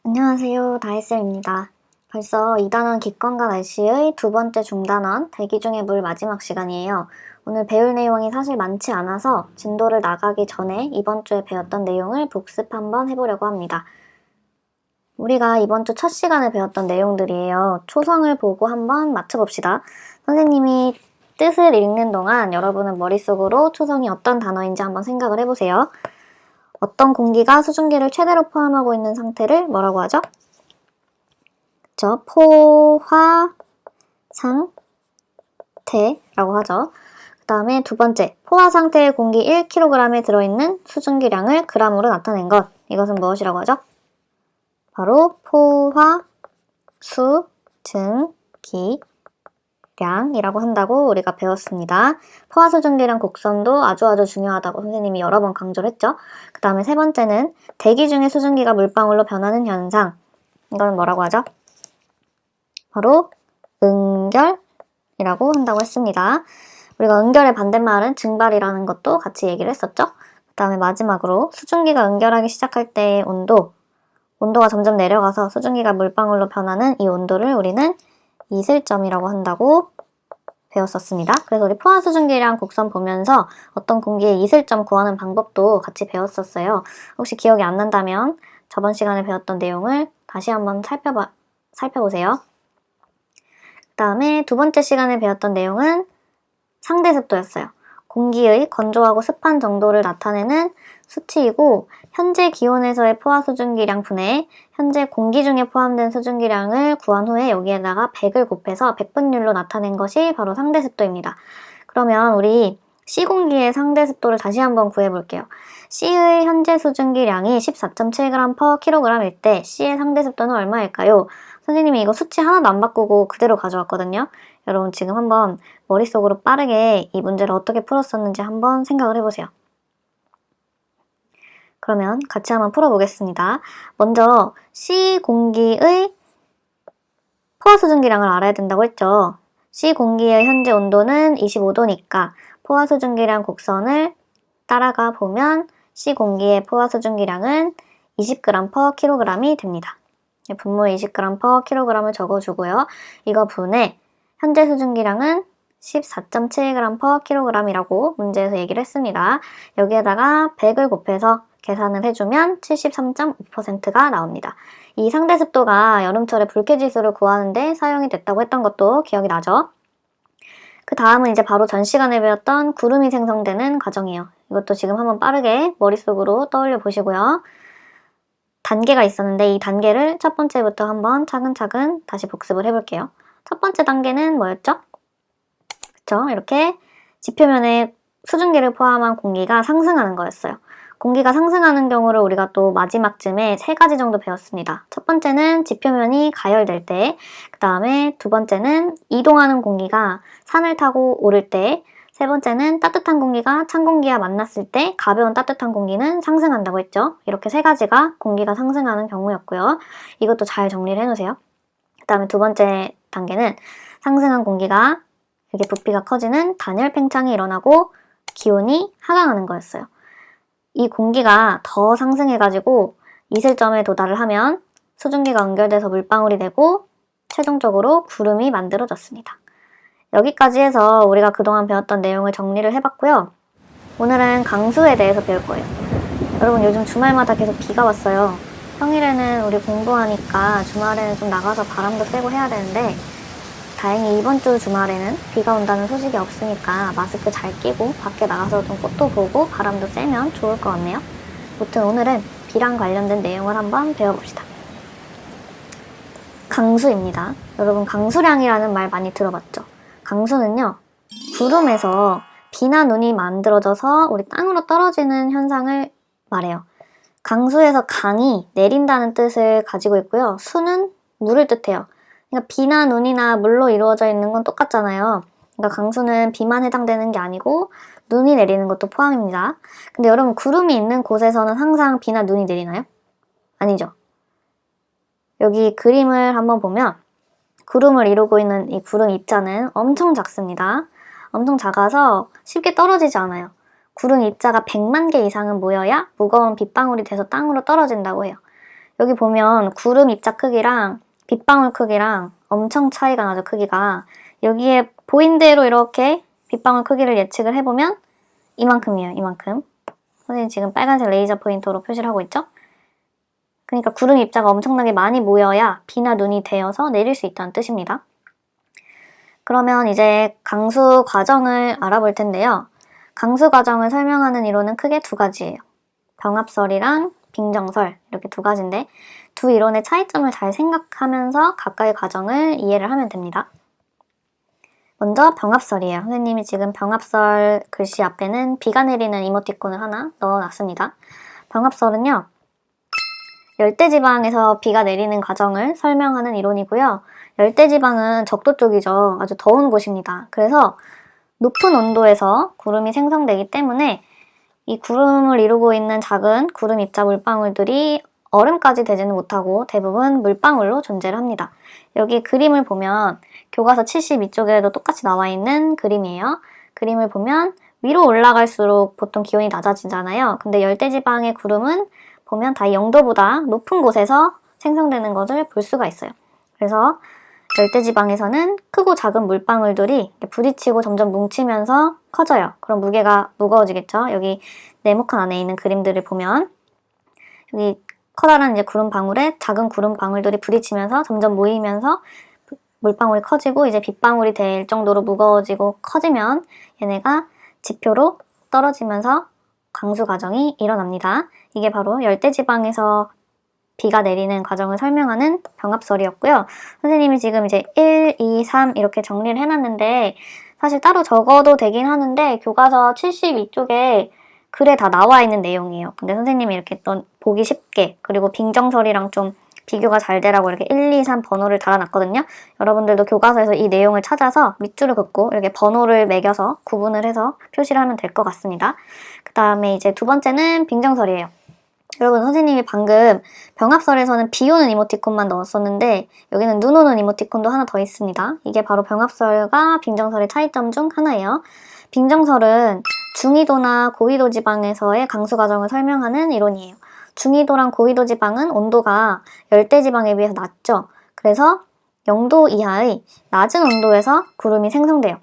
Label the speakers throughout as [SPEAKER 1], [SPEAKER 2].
[SPEAKER 1] 안녕하세요. 다혜쌤입니다. 벌써 2단원 기권과 날씨의 두 번째 중단원 대기 중의 물 마지막 시간이에요. 오늘 배울 내용이 사실 많지 않아서 진도를 나가기 전에 이번 주에 배웠던 내용을 복습 한번 해보려고 합니다. 우리가 이번 주 첫 시간에 배웠던 내용들이에요. 초성을 보고 한번 맞춰봅시다. 선생님이 뜻을 읽는 동안 여러분은 머릿속으로 초성이 어떤 단어인지 한번 생각을 해보세요. 어떤 공기가 수증기를 최대로 포함하고 있는 상태를 뭐라고 하죠? 그쵸? 포화 상태라고 하죠. 그 다음에 두 번째, 포화 상태의 공기 1kg에 들어있는 수증기량을 g으로 나타낸 것. 이것은 무엇이라고 하죠? 바로 포화 수증기량이라고 한다고 우리가 배웠습니다. 포화 수증기량 곡선도 아주 중요하다고 선생님이 여러 번 강조를 했죠. 그 다음에 세 번째는 대기 중에 수증기가 물방울로 변하는 현상. 이건 뭐라고 하죠? 바로 응결이라고 한다고 했습니다. 우리가 응결의 반대말은 증발이라는 것도 같이 얘기를 했었죠. 그 다음에 마지막으로 수증기가 응결하기 시작할 때의 온도가 점점 내려가서 수증기가 물방울로 변하는 이 온도를 우리는 이슬점이라고 한다고 배웠었습니다. 그래서 우리 포화 수증기량 곡선 보면서 어떤 공기의 이슬점 구하는 방법도 같이 배웠었어요. 혹시 기억이 안 난다면 저번 시간에 배웠던 내용을 다시 한번 살펴보세요. 그 다음에 두 번째 시간에 배웠던 내용은 상대습도였어요. 공기의 건조하고 습한 정도를 나타내는 수치이고 현재 기온에서의 포화 수증기량 분해, 현재 공기 중에 포함된 수증기량을 구한 후에 여기에다가 100을 곱해서 백분율로 나타낸 것이 바로 상대습도입니다. 그러면 우리 C공기의 상대습도를 다시 한번 구해볼게요. C의 현재 수증기량이 14.7g/kg일 때 C의 상대습도는 얼마일까요? 선생님이 이거 수치 하나도 안 바꾸고 그대로 가져왔거든요. 여러분 지금 한번 머릿속으로 빠르게 이 문제를 어떻게 풀었었는지 한번 생각을 해보세요. 그러면 같이 한번 풀어보겠습니다. 먼저 C공기의 포화 수증기량을 알아야 된다고 했죠. C공기의 현재 온도는 25도니까 포화 수증기량 곡선을 따라가 보면 C공기의 포화 수증기량은 20g/kg이 됩니다. 분모에 20g/kg을 적어주고요. 이거 분해 현재 수증기량은 14.7g/kg이라고 문제에서 얘기를 했습니다. 여기에다가 100을 곱해서 계산을 해주면 73.5%가 나옵니다. 이 상대습도가 여름철에 불쾌지수를 구하는데 사용이 됐다고 했던 것도 기억이 나죠? 그 다음은 이제 바로 전 시간에 배웠던 구름이 생성되는 과정이에요. 이것도 지금 한번 빠르게 머릿속으로 떠올려 보시고요. 단계가 있었는데 이 단계를 첫 번째부터 한번 차근차근 다시 복습을 해볼게요. 첫 번째 단계는 뭐였죠? 그쵸? 이렇게 지표면에 수증기를 포함한 공기가 상승하는 거였어요. 공기가 상승하는 경우를 우리가 또 마지막쯤에 3가지 정도 배웠습니다. 첫 번째는 지표면이 가열될 때, 그 다음에 두 번째는 이동하는 공기가 산을 타고 오를 때, 세 번째는 따뜻한 공기가 찬 공기와 만났을 때 가벼운 따뜻한 공기는 상승한다고 했죠. 이렇게 3가지가 공기가 상승하는 경우였고요. 이것도 잘 정리를 해놓으세요. 그 다음에 두 번째 단계는 상승한 공기가 이렇게 부피가 커지는 단열 팽창이 일어나고 기온이 하강하는 거였어요. 이 공기가 더 상승해가지고 이슬점에 도달을 하면 수증기가 응결돼서 물방울이 되고 최종적으로 구름이 만들어졌습니다. 여기까지 해서 우리가 그동안 배웠던 내용을 정리를 해봤고요. 오늘은 강수에 대해서 배울 거예요. 여러분 요즘 주말마다 계속 비가 왔어요. 평일에는 우리 공부하니까 주말에는 좀 나가서 바람도 쐬고 해야 되는데 다행히 이번 주 주말에는 비가 온다는 소식이 없으니까 마스크 잘 끼고 밖에 나가서 좀 꽃도 보고 바람도 쐬면 좋을 것 같네요. 아무튼 오늘은 비랑 관련된 내용을 한번 배워봅시다. 강수입니다. 여러분 강수량이라는 말 많이 들어봤죠? 강수는요, 구름에서 비나 눈이 만들어져서 우리 땅으로 떨어지는 현상을 말해요. 강수에서 강이 내린다는 뜻을 가지고 있고요. 수는 물을 뜻해요. 그러니까 비나 눈이나 물로 이루어져 있는 건 똑같잖아요. 그러니까 강수는 비만 해당되는 게 아니고 눈이 내리는 것도 포함입니다. 근데 여러분 구름이 있는 곳에서는 항상 비나 눈이 내리나요? 아니죠. 여기 그림을 한번 보면 구름을 이루고 있는 이 구름 입자는 엄청 작습니다. 엄청 작아서 쉽게 떨어지지 않아요. 구름 입자가 100만 개 이상은 모여야 무거운 빗방울이 돼서 땅으로 떨어진다고 해요. 여기 보면 구름 입자 크기랑 빗방울 크기랑 엄청 차이가 나죠, 크기가. 여기에 보인 대로 이렇게 빗방울 크기를 예측을 해보면 이만큼이에요, 이만큼. 선생님 지금 빨간색 레이저 포인터로 표시를 하고 있죠? 그러니까 구름 입자가 엄청나게 많이 모여야 비나 눈이 되어서 내릴 수 있다는 뜻입니다. 그러면 이제 강수 과정을 알아볼 텐데요. 강수 과정을 설명하는 이론은 크게 두 가지예요. 병합설이랑 빙정설 이렇게 두 가지인데 두 이론의 차이점을 잘 생각하면서 각각의 과정을 이해를 하면 됩니다. 먼저 병합설이에요. 선생님이 지금 병합설 글씨 앞에는 비가 내리는 이모티콘을 하나 넣어놨습니다. 병합설은요. 열대지방에서 비가 내리는 과정을 설명하는 이론이고요. 열대지방은 적도 쪽이죠. 아주 더운 곳입니다. 그래서 높은 온도에서 구름이 생성되기 때문에 이 구름을 이루고 있는 작은 구름 입자 물방울들이 얼음까지 되지는 못하고 대부분 물방울로 존재를 합니다. 여기 그림을 보면 교과서 72쪽에도 똑같이 나와 있는 그림이에요. 그림을 보면 위로 올라갈수록 보통 기온이 낮아지잖아요. 근데 열대지방의 구름은 보면 다 0도보다 높은 곳에서 생성되는 것을 볼 수가 있어요. 그래서 열대지방에서는 크고 작은 물방울들이 부딪히고 점점 뭉치면서 커져요. 그럼 무게가 무거워지겠죠? 여기 네모칸 안에 있는 그림들을 보면 여기 커다란 이제 구름 방울에 작은 구름 방울들이 부딪히면서 점점 모이면서 물방울이 커지고 이제 빗방울이 될 정도로 무거워지고 커지면 얘네가 지표로 떨어지면서 강수 과정이 일어납니다. 이게 바로 열대지방에서 비가 내리는 과정을 설명하는 병합설이었고요. 선생님이 지금 이제 1, 2, 3 이렇게 정리를 해놨는데 사실 따로 적어도 되긴 하는데 교과서 72쪽에 글에 다 나와 있는 내용이에요. 근데 선생님이 이렇게 또 보기 쉽게 그리고 빙정설이랑 좀 비교가 잘 되라고 이렇게 1, 2, 3 번호를 달아놨거든요. 여러분들도 교과서에서 이 내용을 찾아서 밑줄을 긋고 이렇게 번호를 매겨서 구분을 해서 표시를 하면 될 것 같습니다. 그 다음에 이제 두 번째는 빙정설이에요. 여러분 선생님이 방금 병합설에서는 비 오는 이모티콘만 넣었었는데 여기는 눈 오는 이모티콘도 하나 더 있습니다. 이게 바로 병합설과 빙정설의 차이점 중 하나예요. 빙정설은 중위도나 고위도 지방에서의 강수 과정을 설명하는 이론이에요. 중위도랑 고위도 지방은 온도가 열대지방에 비해서 낮죠. 그래서 0도 이하의 낮은 온도에서 구름이 생성돼요.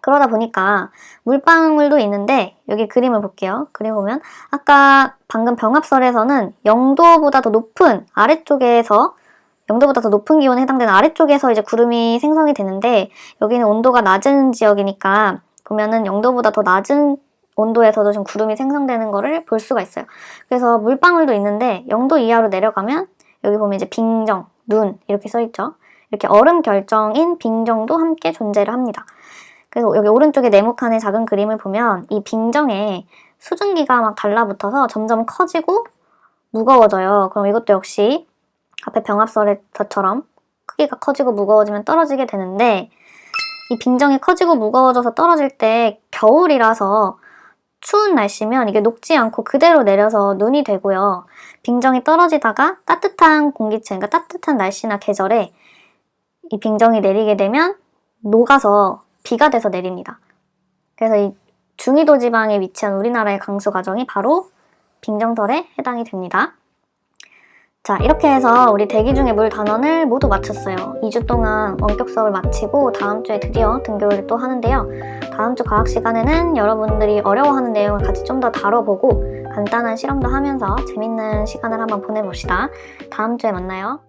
[SPEAKER 1] 그러다 보니까 물방울도 있는데 여기 그림을 볼게요. 그림 보면 아까 방금 병합설에서는 0도보다 더 높은 아래쪽에서 0도보다 더 높은 기온에 해당되는 아래쪽에서 이제 구름이 생성이 되는데 여기는 온도가 낮은 지역이니까 보면은 0도보다 더 낮은 온도에서도 좀 구름이 생성되는 거를 볼 수가 있어요. 그래서 물방울도 있는데 0도 이하로 내려가면 여기 보면 이제 빙정, 눈 이렇게 써있죠. 이렇게 얼음 결정인 빙정도 함께 존재를 합니다. 그래서 여기 오른쪽에 네모칸의 작은 그림을 보면 이 빙정에 수증기가 막 달라붙어서 점점 커지고 무거워져요. 그럼 이것도 역시 앞에 병합설에서처럼 크기가 커지고 무거워지면 떨어지게 되는데 이 빙정이 커지고 무거워져서 떨어질 때 겨울이라서 추운 날씨면 이게 녹지 않고 그대로 내려서 눈이 되고요. 빙정이 떨어지다가 따뜻한 공기층, 그러니까 따뜻한 날씨나 계절에 이 빙정이 내리게 되면 녹아서 비가 돼서 내립니다. 그래서 이 중위도 지방에 위치한 우리나라의 강수 과정이 바로 빙정설에 해당이 됩니다. 자, 이렇게 해서 우리 대기 중의 물 단원을 모두 마쳤어요. 2주 동안 원격 수업을 마치고 다음 주에 드디어 등교를 또 하는데요. 다음 주 과학 시간에는 여러분들이 어려워하는 내용을 같이 좀 더 다뤄보고 간단한 실험도 하면서 재밌는 시간을 한번 보내봅시다. 다음 주에 만나요.